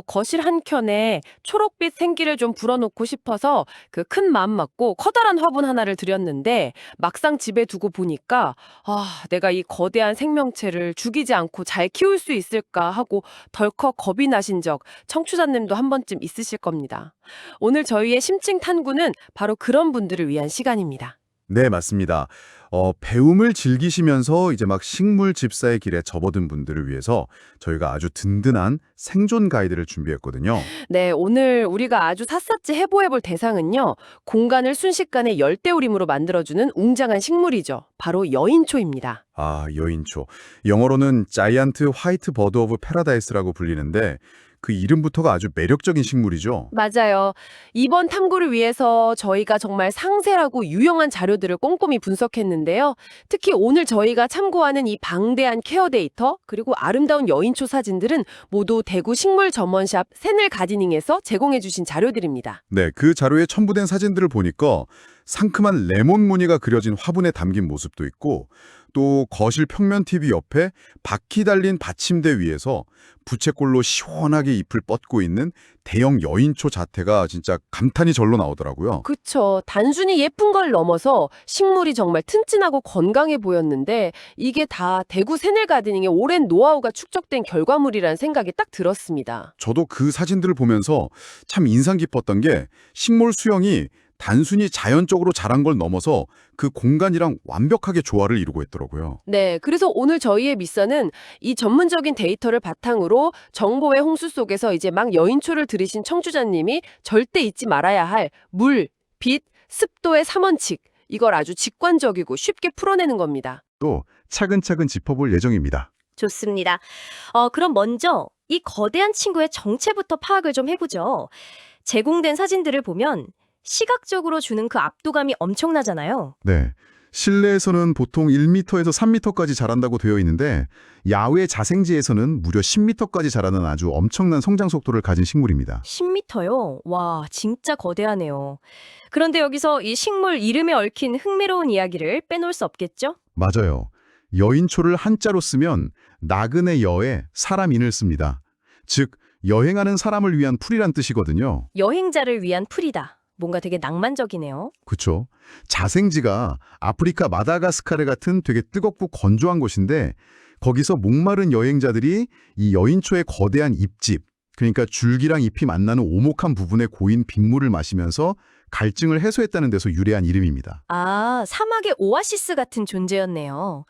거실 한켠에 초록빛 생기를 좀 불어놓고 싶어서 그 큰 마음 먹고 커다란 화분 하나를 들였는데 막상 집에 두고 보니까 내가 이 거대한 생명체를 죽이지 않고 잘 키울 수 있을까 하고 덜컥 겁이 나신 적 청취자님도 한 번쯤 있으실 겁니다. 오늘 저희의 심층 탐구는 바로 그런 분들을 위한 시간입니다. 네, 맞습니다. 배움을 즐기시면서 이제 막 식물 집사의 길에 접어든 분들을 위해서 저희가 아주 든든한 생존 가이드를 준비했거든요. 네, 오늘 우리가 아주 샅샅이 해보해볼 대상은요, 공간을 순식간에 열대우림으로 만들어주는 웅장한 식물이죠. 바로 여인초입니다. 아, 여인초. 영어로는 자이언트 화이트 버드 오브 패러다이스라고 불리는데 그 이름부터가 아주 매력적인 식물이죠. 맞아요. 이번 탐구를 위해서 저희가 정말 상세하고 유용한 자료들을 꼼꼼히 분석했는데요. 특히 오늘 저희가 참고하는 이 방대한 케어 데이터, 그리고 아름다운 여인초 사진들은 모두 대구 식물 전문샵 새늘 가디닝에서 제공해 주신 자료들입니다. 네, 그 자료에 첨부된 사진들을 보니까 상큼한 레몬 무늬가 그려진 화분에 담긴 모습도 있고 또 거실 평면 TV 옆에 바퀴 달린 받침대 위에서 부채꼴로 시원하게 잎을 뻗고 있는 대형 여인초 자태가 진짜 감탄이 절로 나오더라고요. 그쵸. 단순히 예쁜 걸 넘어서 식물이 정말 튼튼하고 건강해 보였는데 이게 다 대구 새늘 가드닝의 오랜 노하우가 축적된 결과물이라는 생각이 딱 들었습니다. 저도 그 사진들을 보면서 참 인상 깊었던 게 식물 수영이 단순히 자연적으로 자란 걸 넘어서 그 공간이랑 완벽하게 조화를 이루고 있더라고요. 네, 그래서 오늘 저희의 미션은 이 전문적인 데이터를 바탕으로 정보의 홍수 속에서 이제 막 여인초를 들이신 청취자님이 절대 잊지 말아야 할 물, 빛, 습도의 3원칙. 이걸 아주 직관적이고 쉽게 풀어내는 겁니다. 또 차근차근 짚어볼 예정입니다. 좋습니다. 그럼 먼저 이 거대한 친구의 정체부터 파악을 좀 해보죠. 제공된 사진들을 보면 시각적으로 주는 그 압도감이 엄청나잖아요. 네. 실내에서는 보통 1m에서 3m까지 자란다고 되어 있는데 야외 자생지에서는 무려 10m까지 자라는 아주 엄청난 성장 속도를 가진 식물입니다. 10m요? 와, 진짜 거대하네요. 그런데 여기서 이 식물 이름에 얽힌 흥미로운 이야기를 빼놓을 수 없겠죠? 맞아요. 여인초를 한자로 쓰면 나그네 여에 사람인을 씁니다. 즉 여행하는 사람을 위한 풀이란 뜻이거든요. 여행자를 위한 풀이다. 뭔가 되게 낭만적이네요. 그쵸? 자생지가 아프리카 마다가스카르 같은 되게 뜨겁고 건조한 곳인데 거기서 목마른 여행자들이 이 여인초의 거대한 잎집, 그러니까 줄기랑 잎이 만나는 오목한 부분에 고인 빗물을 마시면서 갈증을 해소했다는 데서 유래한 이름입니다. 아, 사막의 오아시스 같은 존재였네요.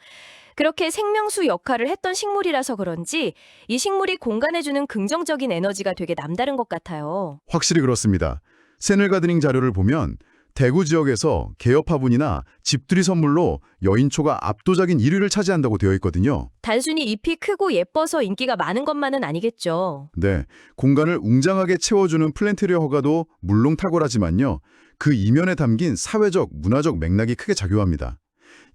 그렇게 생명수 역할을 했던 식물이라서 그런지 이 식물이 공간해주는 긍정적인 에너지가 되게 남다른 것 같아요. 확실히 그렇습니다. 새늘 가드닝 자료를 보면 대구 지역에서 개업 화분이나 집들이 선물로 여인초가 압도적인 1위를 차지한다고 되어 있거든요. 단순히 잎이 크고 예뻐서 인기가 많은 것만은 아니겠죠. 네, 공간을 웅장하게 채워주는 플랜테리어 허가도 물론 탁월하지만요. 그 이면에 담긴 사회적, 문화적 맥락이 크게 작용합니다.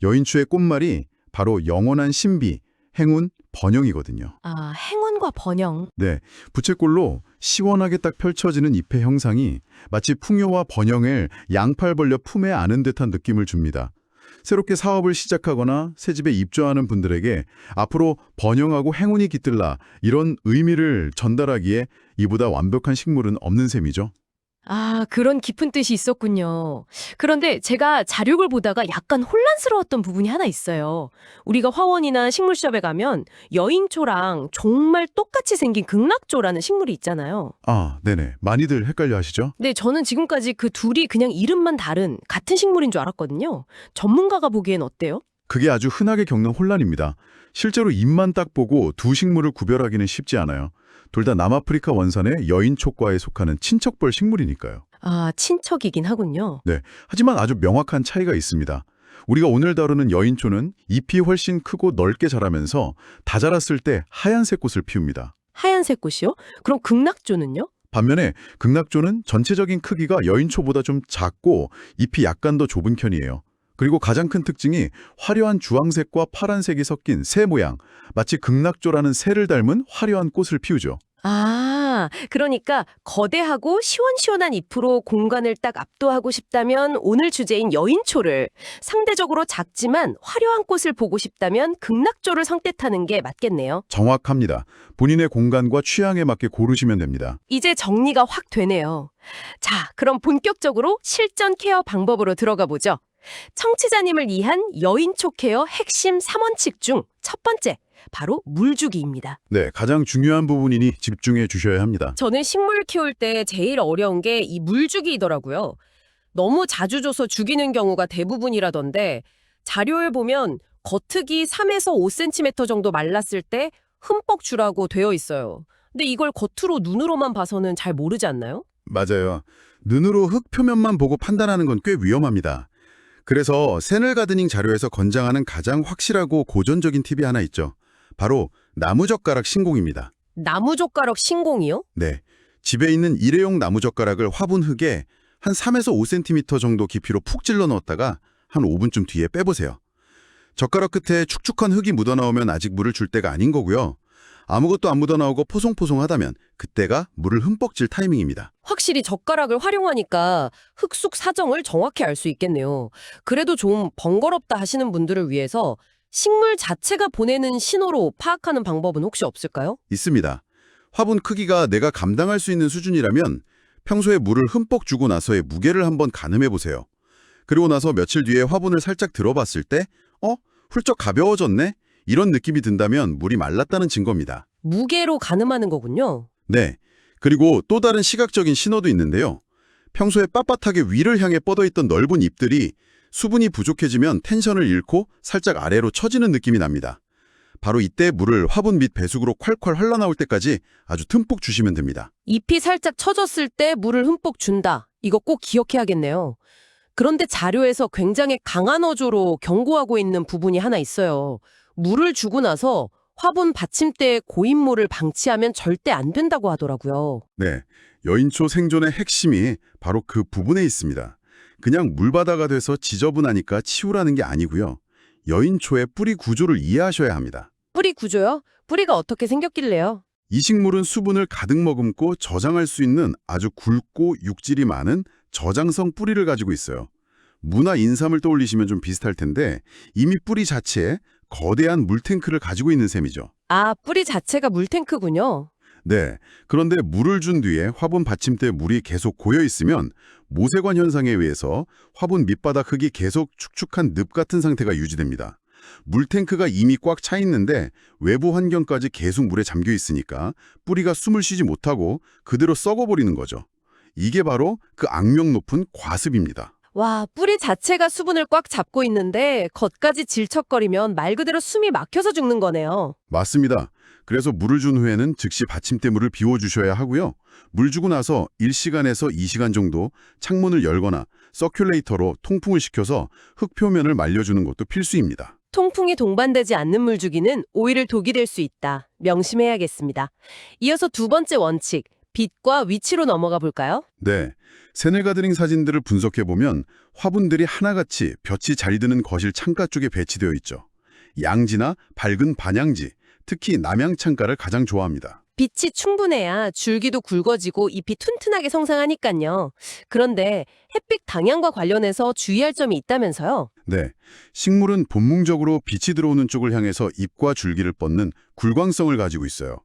여인초의 꽃말이 바로 영원한 신비, 행운, 번영이거든요. 아, 행운과 번영. 네, 부채꼴로 시원하게 딱 펼쳐지는 잎의 형상이 마치 풍요와 번영을 양팔 벌려 품에 안은 듯한 느낌을 줍니다. 새롭게 사업을 시작하거나 새집에 입주하는 분들에게 앞으로 번영하고 행운이 깃들라 이런 의미를 전달하기에 이보다 완벽한 식물은 없는 셈이죠. 아, 그런 깊은 뜻이 있었군요. 그런데 제가 자료를 보다가 약간 혼란스러웠던 부분이 하나 있어요. 우리가 화원이나 식물숍에 가면 여인초랑 정말 똑같이 생긴 극락초라는 식물이 있잖아요. 아, 네네. 많이들 헷갈려 하시죠? 근데 저는 지금까지 그 둘이 그냥 이름만 다른 같은 식물인 줄 알았거든요. 전문가가 보기엔 어때요? 그게 아주 흔하게 겪는 혼란입니다. 실제로 잎만 딱 보고 두 식물을 구별하기는 쉽지 않아요. 둘 다 남아프리카 원산의 여인초과에 속하는 친척벌 식물이니까요. 아, 친척이긴 하군요. 네, 하지만 아주 명확한 차이가 있습니다. 우리가 오늘 다루는 여인초는 잎이 훨씬 크고 넓게 자라면서 다 자랐을 때 하얀색 꽃을 피웁니다. 하얀색 꽃이요? 그럼 극락초는요? 반면에 극락초는 전체적인 크기가 여인초보다 좀 작고 잎이 약간 더 좁은 편이에요. 그리고 가장 큰 특징이 화려한 주황색과 파란색이 섞인 새 모양, 마치 극락초라는 새를 닮은 화려한 꽃을 피우죠. 그러니까 거대하고 시원시원한 잎으로 공간을 딱 압도하고 싶다면 오늘 주제인 여인초를, 상대적으로 작지만 화려한 꽃을 보고 싶다면 극락조를 선택하는 게 맞겠네요. 정확합니다. 본인의 공간과 취향에 맞게 고르시면 됩니다. 이제 정리가 확 되네요. 자, 그럼 본격적으로 실전 케어 방법으로 들어가 보죠. 청취자님을 위한 여인초 케어 핵심 3원칙 중 첫 번째, 바로 물주기입니다. 네, 가장 중요한 부분이니 집중해 주셔야 합니다. 저는 식물 키울 때 제일 어려운 게 이 물주기이더라고요. 너무 자주 줘서 죽이는 경우가 대부분이라던데 자료에 보면 겉흙이 3에서 5cm 정도 말랐을 때 흠뻑 주라고 되어 있어요. 근데 이걸 겉으로 눈으로만 봐서는 잘 모르지 않나요? 맞아요. 눈으로 흙 표면만 보고 판단하는 건 꽤 위험합니다. 그래서 새늘 가드닝 자료에서 권장하는 가장 확실하고 고전적인 팁이 하나 있죠. 바로 나무젓가락 신공입니다. 나무젓가락 신공이요? 네, 집에 있는 일회용 나무젓가락을 화분 흙에 한 3에서 5cm 정도 깊이로 푹 찔러 넣었다가 한 5분쯤 뒤에 빼보세요. 젓가락 끝에 축축한 흙이 묻어나오면 아직 물을 줄 때가 아닌 거고요. 아무것도 안 묻어나오고 포송포송하다면 그때가 물을 흠뻑 질 타이밍입니다. 확실히 젓가락을 활용하니까 흙속 사정을 정확히 알 수 있겠네요. 그래도 좀 번거롭다 하시는 분들을 위해서 식물 자체가 보내는 신호로 파악하는 방법은 혹시 없을까요? 있습니다. 화분 크기가 내가 감당할 수 있는 수준이라면 평소에 물을 흠뻑 주고 나서의 무게를 한번 가늠해 보세요. 그리고 나서 며칠 뒤에 화분을 살짝 들어봤을 때 훌쩍 가벼워졌네? 이런 느낌이 든다면 물이 말랐다는 증거입니다. 무게로 가늠하는 거군요. 네. 그리고 또 다른 시각적인 신호도 있는데요. 평소에 빳빳하게 위를 향해 뻗어있던 넓은 잎들이 수분이 부족해지면 텐션을 잃고 살짝 아래로 처지는 느낌이 납니다. 바로 이때 물을 화분 밑 배수구로 콸콸 흘러나올 때까지 아주 듬뿍 주시면 됩니다. 잎이 살짝 처졌을 때 물을 흠뻑 준다. 이거 꼭 기억해야겠네요. 그런데 자료에서 굉장히 강한 어조로 경고하고 있는 부분이 하나 있어요. 물을 주고 나서 화분 받침대에 고인물을 방치하면 절대 안 된다고 하더라고요. 네, 여인초 생존의 핵심이 바로 그 부분에 있습니다. 그냥 물바다가 돼서 지저분하니까 치우라는 게 아니고요. 여인초의 뿌리 구조를 이해하셔야 합니다. 뿌리 구조요? 뿌리가 어떻게 생겼길래요? 이 식물은 수분을 가득 머금고 저장할 수 있는 아주 굵고 육질이 많은 저장성 뿌리를 가지고 있어요. 무나 인삼을 떠올리시면 좀 비슷할 텐데 이미 뿌리 자체에 거대한 물탱크를 가지고 있는 셈이죠. 아, 뿌리 자체가 물탱크군요. 네, 그런데 물을 준 뒤에 화분 받침대에 물이 계속 고여 있으면 모세관 현상에 의해서 화분 밑바닥 흙이 계속 축축한 늪 같은 상태가 유지됩니다. 물탱크가 이미 꽉 차 있는데 외부 환경까지 계속 물에 잠겨 있으니까 뿌리가 숨을 쉬지 못하고 그대로 썩어버리는 거죠. 이게 바로 그 악명 높은 과습입니다. 와, 뿌리 자체가 수분을 꽉 잡고 있는데 겉까지 질척거리면 말 그대로 숨이 막혀서 죽는 거네요. 맞습니다. 그래서 물을 준 후에는 즉시 받침대 물을 비워주셔야 하고요. 물 주고 나서 1시간에서 2시간 정도 창문을 열거나 서큘레이터로 통풍을 시켜서 흙 표면을 말려주는 것도 필수입니다. 통풍이 동반되지 않는 물주기는 오히려 독이 될 수 있다. 명심해야겠습니다. 이어서 두 번째 원칙, 빛과 위치로 넘어가 볼까요? 네, 새늘 가드닝 사진들을 분석해보면 화분들이 하나같이 볕이 잘 드는 거실 창가 쪽에 배치되어 있죠. 양지나 밝은 반양지, 특히 남양 창가를 가장 좋아합니다. 빛이 충분해야 줄기도 굵어지고 잎이 튼튼하게 성장하니까요. 그런데 햇빛 당향과 관련해서 주의할 점이 있다면서요? 네, 식물은 본능적으로 빛이 들어오는 쪽을 향해서 잎과 줄기를 뻗는 굴광성을 가지고 있어요.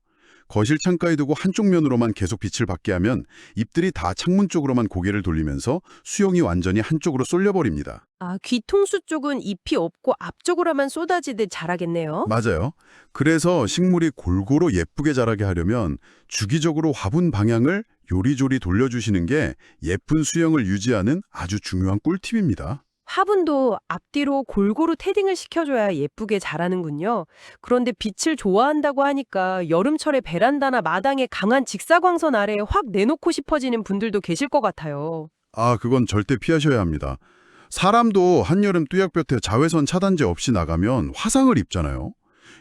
거실 창가에 두고 한쪽 면으로만 계속 빛을 받게 하면 잎들이 다 창문 쪽으로만 고개를 돌리면서 수용이 완전히 한쪽으로 쏠려버립니다. 아, 귀통수 쪽은 잎이 없고 앞쪽으로만 쏟아지듯 자라겠네요. 맞아요. 그래서 식물이 골고루 예쁘게 자라게 하려면 주기적으로 화분 방향을 요리조리 돌려주시는 게 예쁜 수영을 유지하는 아주 중요한 꿀팁입니다. 화분도 앞뒤로 골고루 테딩을 시켜줘야 예쁘게 자라는군요. 그런데 빛을 좋아한다고 하니까 여름철에 베란다나 마당에 강한 직사광선 아래에 확 내놓고 싶어지는 분들도 계실 것 같아요. 아, 그건 절대 피하셔야 합니다. 사람도 한여름 뚜약볕에 자외선 차단제 없이 나가면 화상을 입잖아요.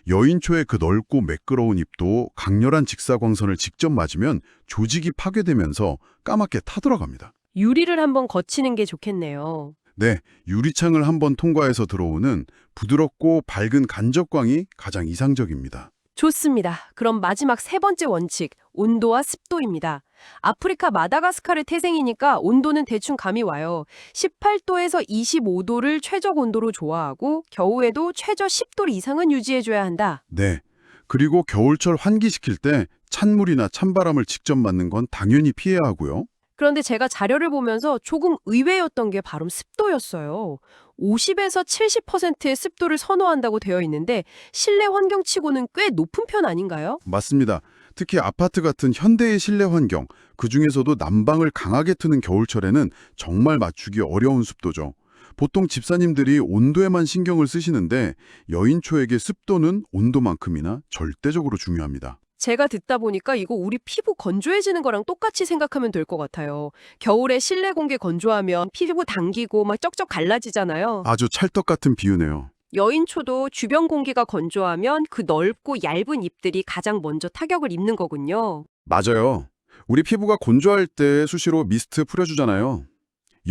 여인초의 그 넓고 매끄러운 잎도 강렬한 직사광선을 직접 맞으면 조직이 파괴되면서 까맣게 타들어갑니다. 유리를 한번 거치는 게 좋겠네요. 네, 유리창을 한번 통과해서 들어오는 부드럽고 밝은 간접광이 가장 이상적입니다. 좋습니다. 그럼 마지막 세 번째 원칙, 온도와 습도입니다. 아프리카 마다가스카르 태생이니까 온도는 대충 감이 와요. 18도에서 25도를 최적 온도로 좋아하고 겨우에도 최저 10도 이상은 유지해줘야 한다. 네. 그리고 겨울철 환기시킬 때 찬물이나 찬바람을 직접 맞는 건 당연히 피해야 하고요. 그런데 제가 자료를 보면서 조금 의외였던 게 바로 습도였어요. 50에서 70%의 습도를 선호한다고 되어 있는데 실내 환경치고는 꽤 높은 편 아닌가요? 맞습니다. 특히 아파트 같은 현대의 실내 환경, 그중에서도 난방을 강하게 트는 겨울철에는 정말 맞추기 어려운 습도죠. 보통 집사님들이 온도에만 신경을 쓰시는데 여인초에게 습도는 온도만큼이나 절대적으로 중요합니다. 제가 듣다 보니까 이거 우리 피부 건조해지는 거랑 똑같이 생각하면 될 것 같아요. 겨울에 실내 공기 건조하면 피부 당기고 막 쩍쩍 갈라지잖아요. 아주 찰떡 같은 비유네요. 여인초도 주변 공기가 건조하면 그 넓고 얇은 잎들이 가장 먼저 타격을 입는 거군요. 맞아요. 우리 피부가 건조할 때 수시로 미스트 뿌려주잖아요.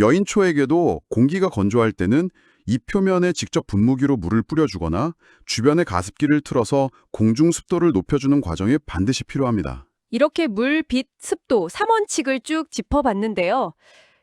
여인초에게도 공기가 건조할 때는 잎 표면에 직접 분무기로 물을 뿌려주거나 주변에 가습기를 틀어서 공중 습도를 높여주는 과정이 반드시 필요합니다. 이렇게 물, 빛, 습도 3원칙을 쭉 짚어봤는데요.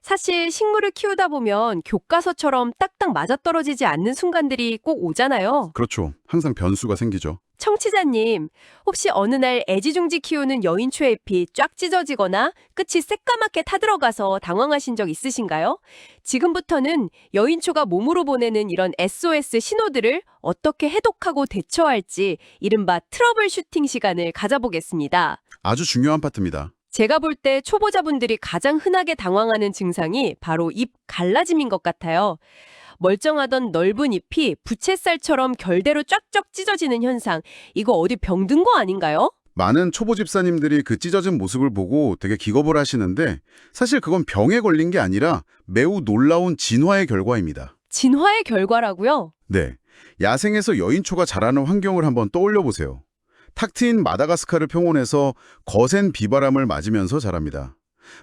사실 식물을 키우다 보면 교과서처럼 딱딱 맞아떨어지지 않는 순간들이 꼭 오잖아요. 그렇죠. 항상 변수가 생기죠. 청취자님, 혹시 어느 날 애지중지 키우는 여인초 잎이 쫙 찢어지거나 끝이 새까맣게 타들어가서 당황하신 적 있으신가요? 지금부터는 여인초가 몸으로 보내는 이런 SOS 신호들을 어떻게 해독하고 대처할지 이른바 트러블 슈팅 시간을 가져보겠습니다. 아주 중요한 파트입니다. 제가 볼 때 초보자분들이 가장 흔하게 당황하는 증상이 바로 잎 갈라짐인 것 같아요. 멀쩡하던 넓은 잎이 부채살처럼 결대로 쫙쫙 찢어지는 현상. 이거 어디 병든 거 아닌가요? 많은 초보 집사님들이 그 찢어진 모습을 보고 되게 기겁을 하시는데 사실 그건 병에 걸린 게 아니라 매우 놀라운 진화의 결과입니다. 진화의 결과라고요? 네. 야생에서 여인초가 자라는 환경을 한번 떠올려 보세요. 탁 트인 마다가스카르 평원에서 거센 비바람을 맞으면서 자랍니다.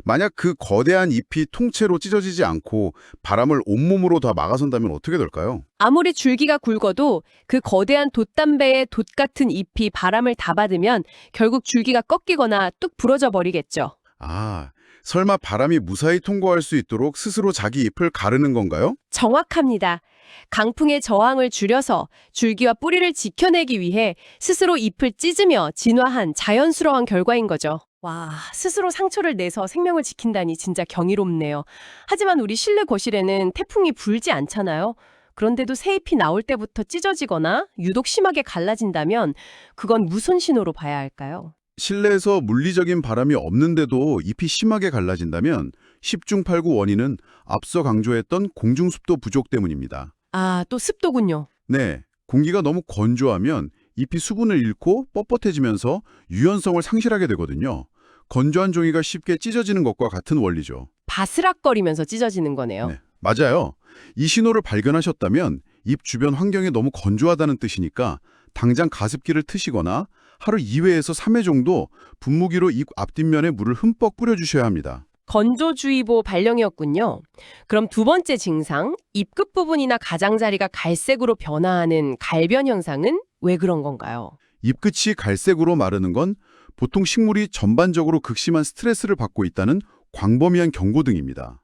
만약 그 거대한 잎이 통째로 찢어지지 않고 바람을 온몸으로 다 막아선다면 어떻게 될까요? 아무리 줄기가 굵어도 그 거대한 돛담배의 돛 같은 잎이 바람을 다 받으면 결국 줄기가 꺾이거나 뚝 부러져 버리겠죠. 아, 설마 바람이 무사히 통과할 수 있도록 스스로 자기 잎을 가르는 건가요? 정확합니다. 강풍의 저항을 줄여서 줄기와 뿌리를 지켜내기 위해 스스로 잎을 찢으며 진화한 자연스러운 결과인 거죠. 와, 스스로 상처를 내서 생명을 지킨다니 진짜 경이롭네요. 하지만 우리 실내 거실에는 태풍이 불지 않잖아요. 그런데도 새 잎이 나올 때부터 찢어지거나 유독 심하게 갈라진다면 그건 무슨 신호로 봐야 할까요? 실내에서 물리적인 바람이 없는데도 잎이 심하게 갈라진다면 10중 8구 원인은 앞서 강조했던 공중습도 부족 때문입니다. 아, 또 습도군요. 네, 공기가 너무 건조하면 잎이 수분을 잃고 뻣뻣해지면서 유연성을 상실하게 되거든요. 건조한 종이가 쉽게 찢어지는 것과 같은 원리죠. 바스락거리면서 찢어지는 거네요. 네, 맞아요. 이 신호를 발견하셨다면 잎 주변 환경이 너무 건조하다는 뜻이니까 당장 가습기를 트시거나 하루 2회에서 3회 정도 분무기로 잎 앞뒷면에 물을 흠뻑 뿌려주셔야 합니다. 건조주의보 발령이었군요. 그럼 두 번째 증상, 잎 끝부분이나 가장자리가 갈색으로 변화하는 갈변 현상은 왜 그런 건가요? 잎끝이 갈색으로 마르는 건 보통 식물이 전반적으로 극심한 스트레스를 받고 있다는 광범위한 경고 등입니다.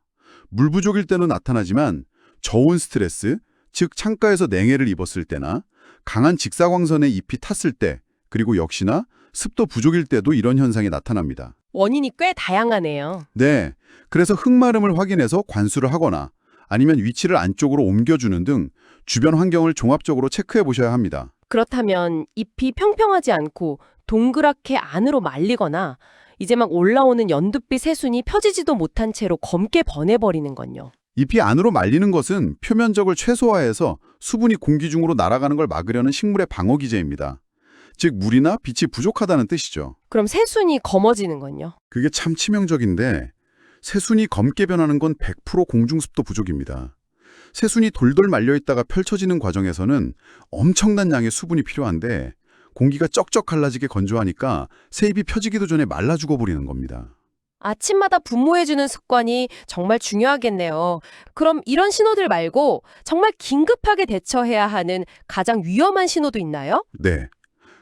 물 부족일 때는 나타나지만 저온 스트레스, 즉 창가에서 냉해를 입었을 때나 강한 직사광선에 잎이 탔을 때, 그리고 역시나 습도 부족일 때도 이런 현상이 나타납니다. 원인이 꽤 다양하네요. 네, 그래서 흙마름을 확인해서 관수를 하거나 아니면 위치를 안쪽으로 옮겨주는 등 주변 환경을 종합적으로 체크해 보셔야 합니다. 그렇다면 잎이 평평하지 않고 동그랗게 안으로 말리거나 이제 막 올라오는 연두빛 새순이 펴지지도 못한 채로 검게 번해버리는 건요. 잎이 안으로 말리는 것은 표면적을 최소화해서 수분이 공기 중으로 날아가는 걸 막으려는 식물의 방어 기제입니다. 즉 물이나 빛이 부족하다는 뜻이죠. 그럼 새순이 검어지는 건요. 그게 참 치명적인데 새순이 검게 변하는 건 100% 공중습도 부족입니다. 새순이 돌돌 말려있다가 펼쳐지는 과정에서는 엄청난 양의 수분이 필요한데 공기가 쩍쩍 갈라지게 건조하니까 새잎이 펴지기도 전에 말라 죽어버리는 겁니다. 아침마다 분무해주는 습관이 정말 중요하겠네요. 그럼 이런 신호들 말고 정말 긴급하게 대처해야 하는 가장 위험한 신호도 있나요? 네.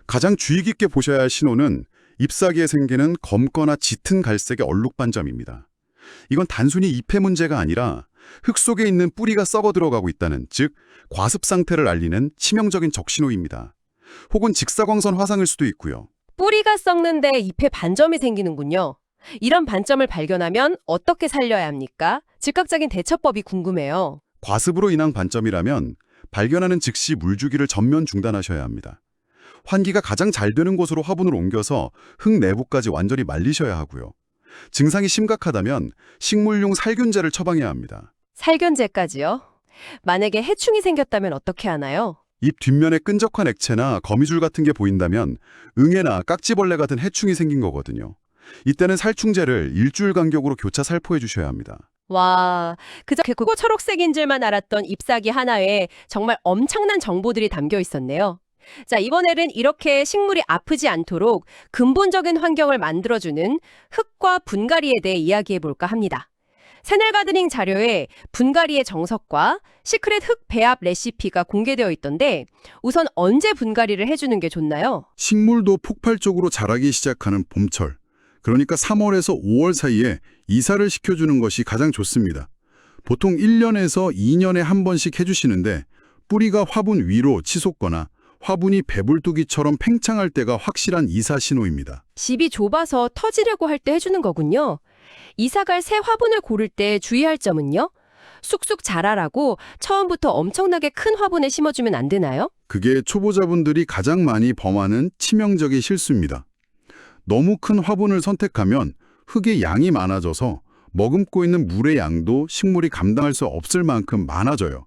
가장 주의 깊게 보셔야 할 신호는 잎사귀에 생기는 검거나 짙은 갈색의 얼룩반점입니다. 이건 단순히 잎의 문제가 아니라 흙 속에 있는 뿌리가 썩어 들어가고 있다는, 즉 과습 상태를 알리는 치명적인 적신호입니다. 혹은 직사광선 화상일 수도 있고요. 뿌리가 썩는데 잎에 반점이 생기는군요. 이런 반점을 발견하면 어떻게 살려야 합니까? 즉각적인 대처법이 궁금해요. 과습으로 인한 반점이라면 발견하는 즉시 물주기를 전면 중단하셔야 합니다. 환기가 가장 잘 되는 곳으로 화분을 옮겨서 흙 내부까지 완전히 말리셔야 하고요. 증상이 심각하다면 식물용 살균제를 처방해야 합니다. 살균제까지요? 만약에 해충이 생겼다면 어떻게 하나요? 잎 뒷면에 끈적한 액체나 거미줄 같은 게 보인다면 응애나 깍지벌레 같은 해충이 생긴 거거든요. 이때는 살충제를 일주일 간격으로 교차 살포해 주셔야 합니다. 와, 그저 굵고 초록색인 줄만 알았던 잎사귀 하나에 정말 엄청난 정보들이 담겨 있었네요. 자, 이번에는 이렇게 식물이 아프지 않도록 근본적인 환경을 만들어주는 흙과 분갈이에 대해 이야기해 볼까 합니다. 새넬 가드닝 자료에 분갈이의 정석과 시크릿 흙 배합 레시피가 공개되어 있던데 우선 언제 분갈이를 해주는 게 좋나요? 식물도 폭발적으로 자라기 시작하는 봄철, 그러니까 3월에서 5월 사이에 이사를 시켜주는 것이 가장 좋습니다. 보통 1년에서 2년에 한 번씩 해주시는데 뿌리가 화분 위로 치솟거나 화분이 배불뚝이처럼 팽창할 때가 확실한 이사 신호입니다. 집이 좁아서 터지려고 할 때 해주는 거군요. 이사갈 새 화분을 고를 때 주의할 점은요? 쑥쑥 자라라고 처음부터 엄청나게 큰 화분에 심어주면 안 되나요? 그게 초보자분들이 가장 많이 범하는 치명적인 실수입니다. 너무 큰 화분을 선택하면 흙의 양이 많아져서 머금고 있는 물의 양도 식물이 감당할 수 없을 만큼 많아져요.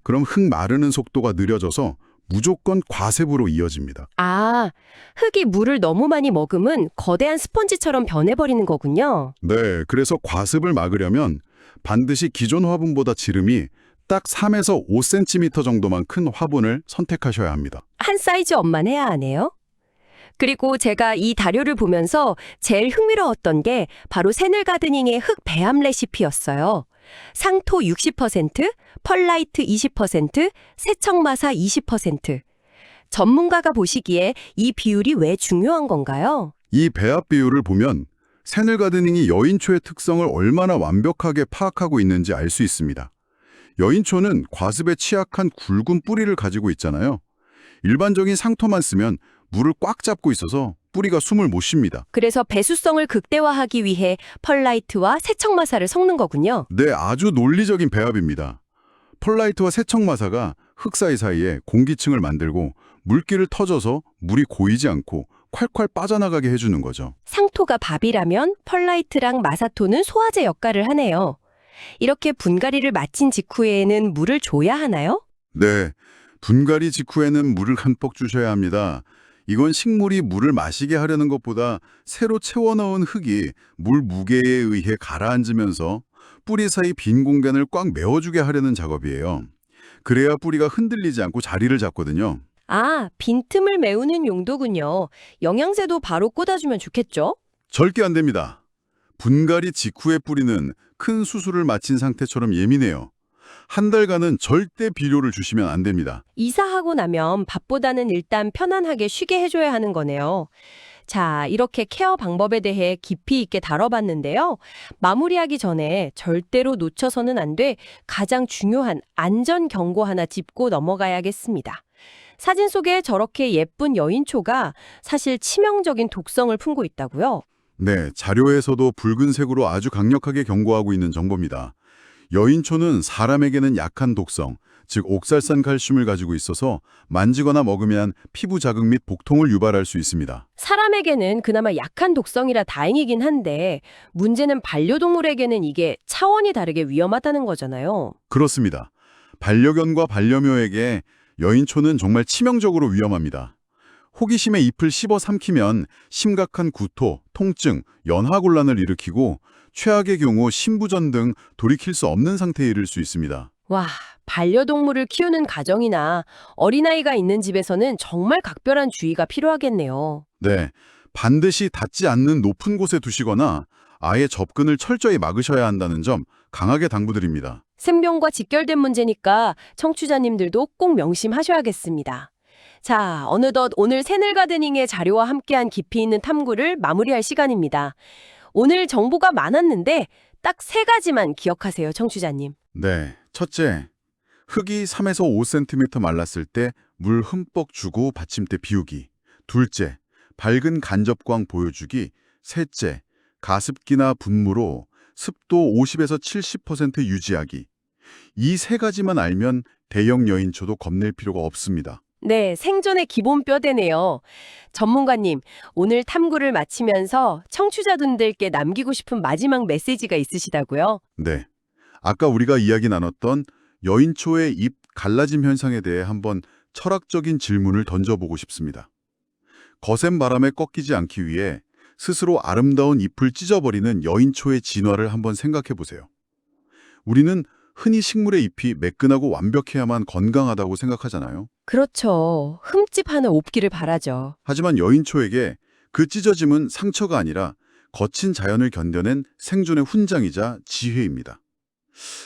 그럼 흙 마르는 속도가 느려져서 무조건 과습으로 이어집니다. 아, 흙이 물을 너무 많이 머금은 거대한 스펀지처럼 변해버리는 거군요. 네, 그래서 과습을 막으려면 반드시 기존 화분보다 지름이 딱 3에서 5cm 정도만 큰 화분을 선택하셔야 합니다. 한 사이즈 업만 해야 하네요. 그리고 제가 이 다료를 보면서 제일 흥미로웠던 게 바로 새늘 가드닝의 흙 배합 레시피였어요. 상토 60%, 펄라이트 20%, 세척마사 20%. 전문가가 보시기에 이 비율이 왜 중요한 건가요? 이 배합 비율을 보면 새늘 가드닝이 여인초의 특성을 얼마나 완벽하게 파악하고 있는지 알 수 있습니다. 여인초는 과습에 취약한 굵은 뿌리를 가지고 있잖아요. 일반적인 상토만 쓰면 물을 꽉 잡고 있어서 뿌리가 숨을 못 쉽니다. 그래서 배수성을 극대화하기 위해 펄라이트와 세척마사를 섞는 거군요. 네, 아주 논리적인 배합입니다. 펄라이트와 세척마사가 흙 사이사이에 공기층을 만들고 물기를 터져서 물이 고이지 않고 콸콸 빠져나가게 해주는 거죠. 상토가 밥이라면 펄라이트랑 마사토는 소화제 역할을 하네요. 이렇게 분갈이를 마친 직후에는 물을 줘야 하나요? 네, 분갈이 직후에는 물을 흠뻑 주셔야 합니다. 이건 식물이 물을 마시게 하려는 것보다 새로 채워넣은 흙이 물 무게에 의해 가라앉으면서 뿌리 사이 빈 공간을 꽉 메워주게 하려는 작업이에요. 그래야 뿌리가 흔들리지 않고 자리를 잡거든요. 아, 빈틈을 메우는 용도군요. 영양제도 바로 꽂아주면 좋겠죠? 절대 안 됩니다. 분갈이 직후의 뿌리는 큰 수술을 마친 상태처럼 예민해요. 한 달간은 절대 비료를 주시면 안 됩니다. 이사하고 나면 밥보다는 일단 편안하게 쉬게 해줘야 하는 거네요. 자, 이렇게 케어 방법에 대해 깊이 있게 다뤄봤는데요. 마무리하기 전에 절대로 놓쳐서는 안 돼 가장 중요한 안전 경고 하나 짚고 넘어가야겠습니다. 사진 속에 저렇게 예쁜 여인초가 사실 치명적인 독성을 품고 있다고요? 네, 자료에서도 붉은색으로 아주 강력하게 경고하고 있는 정보입니다. 여인초는 사람에게는 약한 독성, 즉 옥살산 칼슘을 가지고 있어서 만지거나 먹으면 피부 자극 및 복통을 유발할 수 있습니다. 사람에게는 그나마 약한 독성이라 다행이긴 한데 문제는 반려동물에게는 이게 차원이 다르게 위험하다는 거잖아요. 그렇습니다. 반려견과 반려묘에게 여인초는 정말 치명적으로 위험합니다. 호기심에 잎을 씹어 삼키면 심각한 구토, 통증, 연하곤란을 일으키고 최악의 경우 심부전 등 돌이킬 수 없는 상태에 이를 수 있습니다. 와, 반려동물을 키우는 가정이나 어린아이가 있는 집에서는 정말 각별한 주의가 필요하겠네요. 네, 반드시 닿지 않는 높은 곳에 두시거나 아예 접근을 철저히 막으셔야 한다는 점 강하게 당부드립니다. 생명과 직결된 문제니까 청취자님들도 꼭 명심하셔야겠습니다. 자, 어느덧 오늘 새늘 가드닝의 자료와 함께한 깊이 있는 탐구를 마무리할 시간입니다. 오늘 정보가 많았는데 딱 3가지만 기억하세요, 청취자님. 네, 첫째, 흙이 3에서 5cm 말랐을 때 물 흠뻑 주고 받침대 비우기. 둘째, 밝은 간접광 보여주기. 셋째, 가습기나 분무로 습도 50에서 70% 유지하기. 이 3가지만 알면 대형 여인초도 겁낼 필요가 없습니다. 네, 생존의 기본 뼈대네요. 전문가님, 오늘 탐구를 마치면서 청취자분들께 남기고 싶은 마지막 메시지가 있으시다고요? 네, 아까 우리가 이야기 나눴던 여인초의 잎 갈라짐 현상에 대해 한번 철학적인 질문을 던져보고 싶습니다. 거센 바람에 꺾이지 않기 위해 스스로 아름다운 잎을 찢어버리는 여인초의 진화를 한번 생각해 보세요. 우리는 흔히 식물의 잎이 매끈하고 완벽해야만 건강하다고 생각하잖아요. 그렇죠. 흠집 하나 없기를 바라죠. 하지만 여인초에게 그 찢어짐은 상처가 아니라 거친 자연을 견뎌낸 생존의 훈장이자 지혜입니다.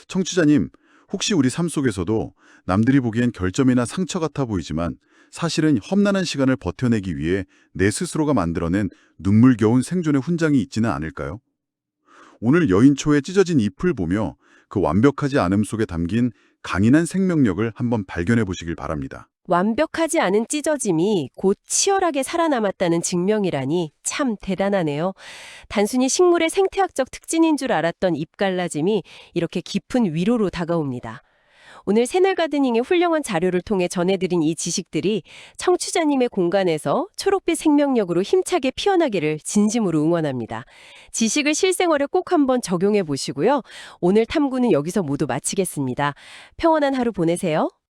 청취자님, 혹시 우리 삶 속에서도 남들이 보기엔 결점이나 상처 같아 보이지만 사실은 험난한 시간을 버텨내기 위해 내 스스로가 만들어낸 눈물겨운 생존의 훈장이 있지는 않을까요? 오늘 여인초의 찢어진 잎을 보며 그 완벽하지 않음 속에 담긴 강인한 생명력을 한번 발견해 보시길 바랍니다. 완벽하지 않은 찢어짐이 곧 치열하게 살아남았다는 증명이라니 참 대단하네요. 단순히 식물의 생태학적 특징인 줄 알았던 잎 갈라짐이 이렇게 깊은 위로로 다가옵니다. 오늘 새늘 가드닝의 훌륭한 자료를 통해 전해드린 이 지식들이 청취자님의 공간에서 초록빛 생명력으로 힘차게 피어나기를 진심으로 응원합니다. 지식을 실생활에 꼭 한번 적용해 보시고요. 오늘 탐구는 여기서 모두 마치겠습니다. 평온한 하루 보내세요.